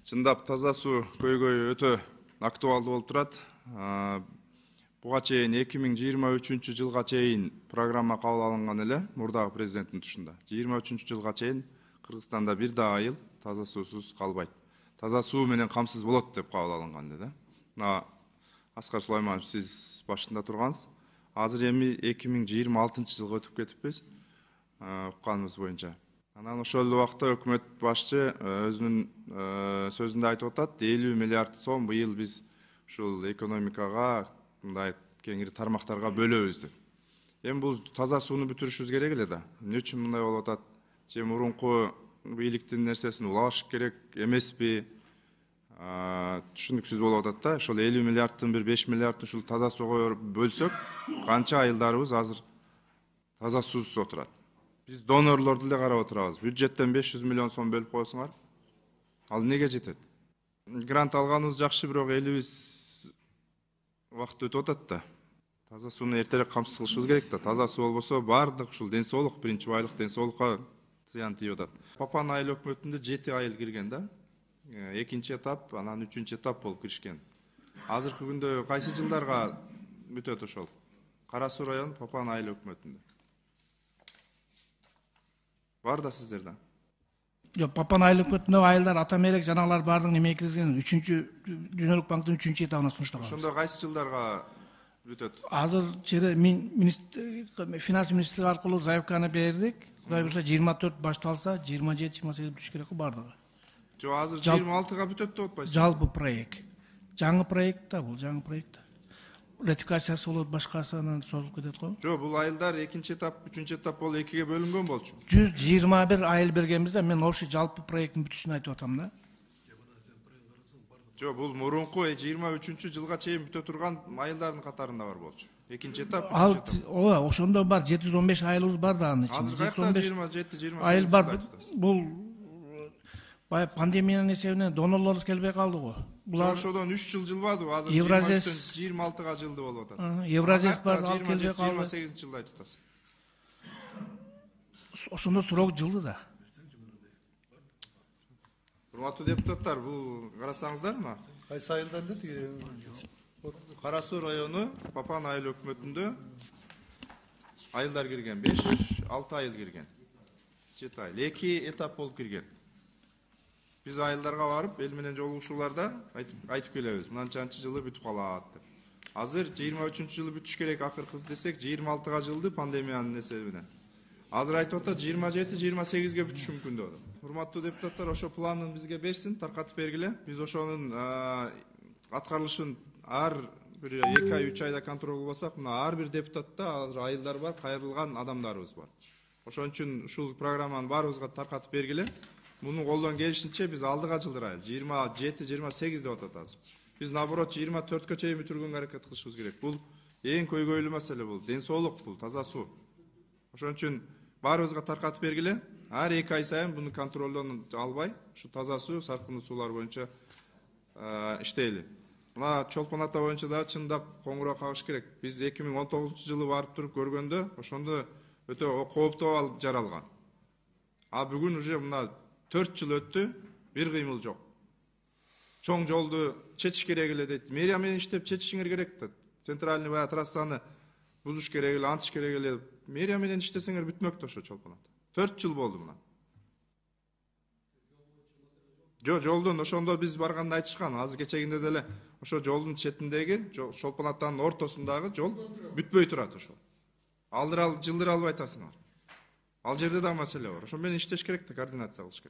Чындап таза суу көйгөйү өтө актуалдуу болуп турат. Буга чейин 2023 жылга чейин программа кабыл алынган эле мурдагы президенттин тушунда. 23 жылга чейин Кыргызстанда бир да айыл таза суусуз калбайт. Таза суу менен камсыз болот деп кабыл алынган эле. Мына Аскар Сулайманов сиз башында тургансыз. Азыр эми 2026 жылга өтүп кетиппиз. Укканыбыз боюнча. Анан ошол убакта өкмөт башчы өзүнүн сөзүндө айтып атат, 50 миллиард сом быйыл биз ушул экономикага, мындай кеңири тармактарга бөлөбүз деп. Эми бул таза сууну бүтүрүшүбүз керек эле да. Эмне үчүн мындай болуп атат? Же мурунку бийликтин нерсесин улаш керек эмеспи? Түшүнүксүз болуп атат да. Ошол 50 миллиардтын бир 5 миллиардын ушул таза сууга бөлсөк, канча айылдарыбыз азыр таза суусуз отурат. Biz donorlordu эле карап отурабыз. Бюджеттен 500 миллион сом бөлүп койсоңор, ал неге жетет? Грант алганыбыз жакшы, бирок элибиз убакыт өтүп атат да. Таза сууну эртерээк камсыз кылышыбыз керек да. Таза суу болбосо баардык ушул ден соолук, биринчи байлык ден соолукка зыян тийип атат. Папан айыл өкмөтүндө 7 айыл кирген да. Экинчи этап, анан 3-үчү этап болуп киришкен. Азыркы күндө кайсы жылдарга бүтөт ошол? Кара Суу району Папан айыл өкмөтүндө. Бар да сиздерде. Жок, Папан айыл өкмөтүндөгү айылдар ата мерек жанагылар баардыгын эмеге киргизген 3-дүйнөлүк банктын 3-үчү этабына сунушталган. Ошондо кайсы жылдарга бүтөт? Азыр финанс министрлиги аркылуу заявканы бердик. Кудай буюрса 24 башталса 27-28 бүтүш керек баардыгы. Жок, азыр 26га бүтөт деп атпайсызбы? Жалпы проект. Жаңы проект да, бул жаңы проект. Ратификациясы болот, башкасынан созулуп кетет го. Жок, бул айылдар экинчи этап, 3-үчү этап болуп экиге бөлүнгөн болчу. 121 айыл бергенбиз да, мен ошо жалпы проекттин бүтүшүн айтып атам да. Жок, бул мурунку 23 жылга чейин бүтө турган айылдардын катарында бар болчу. Экинчи этап, 3-үчү этап. Ооба, ошондо бар 715 айылыбыз бар да анын ичинде. Азыр кайякта 27-28 айыл бар. Бул пандемиянын эсебинен донорлорубуз келбей калды го. Булар ошодон 3 жыл жылбадыбы? Азыр 23-төн 26га жылды болуп атат. Евразес бар, ал келбей калды. 28 жылда айтып атасыз. Ошондо срок жылды да. Урматтуу депутаттар, бул карасаңыздармы? Кайсы айылдан дедик? Кара Суу району Папан айыл өкмөтүндө айылдар кирген, 5-6 айыл кирген. 7 айыл, 2 этап болуп кирген. Biz айылдарга барып, эл менен жолугушууларда айтып келебиз. Мынанчанчы жылы бүтүп калат деп. Азыр 23 жылы бүтүш керек акыркы десек, 26га жылды пандемиянын эсебинен. Азыр айтып атат 27-28ге бүтүшү мүмкүн деп. Урматтуу депутаттар, ошо планын бизге берсин, таркатып бергиле. Биз ошонун аткарылышын ар бир 2 ай, 3 айда контролдосак, мына ар бир депутатта азыр айылдар бар, кайрылган адамдарыбыз бар. Ошон үчүн ушул программаны баарыбызга таркатып бергиле. Мунун колдон келишинче биз алдыга жылдырайлы. 27-28 деп атат азыр. Биз наоборот 24кө чейин бүтүргөнгө аракет кылышыбыз керек. Бул эң көйгөйлүү маселе бул. Ден соолук бул, таза суу. Ошон үчүн баарыбызга таркатып бергиле. Ар 2 ай сайын буну контролдон албай, ушу таза суу, саркындуу суулар боюнча иштейли. Мына Чолпон ата боюнча да чындап коңгуроо кагыш керек. Биз 2019 жылы барып туруп көргөндө, ошондо өтө кооптуу абал жаралган. А бүгүн уже мына 4 жыл өттү, бир кыймыл жок. Чоң жолду чечиш керек эле дейт. Мэрия менен иштеп чечишиңер керек да. Центральный баягы трассаны бузуш керек эле, антыш керек эле. Мэрия менен иштесеңер бүтмөк да ошо Чолпон ата. 4 жыл болду мына. Жолдун ошондо биз барганда айтышкан. Азыр кечегинде деле ошо жолдун четиндеги, Чолпон атанын ортосундагы жол бүтпөй турат ошол. Жылдыра албай атасыңар. Ал жерде да маселе бар. Ошо менен иштеш керек да, координация кылыш керек.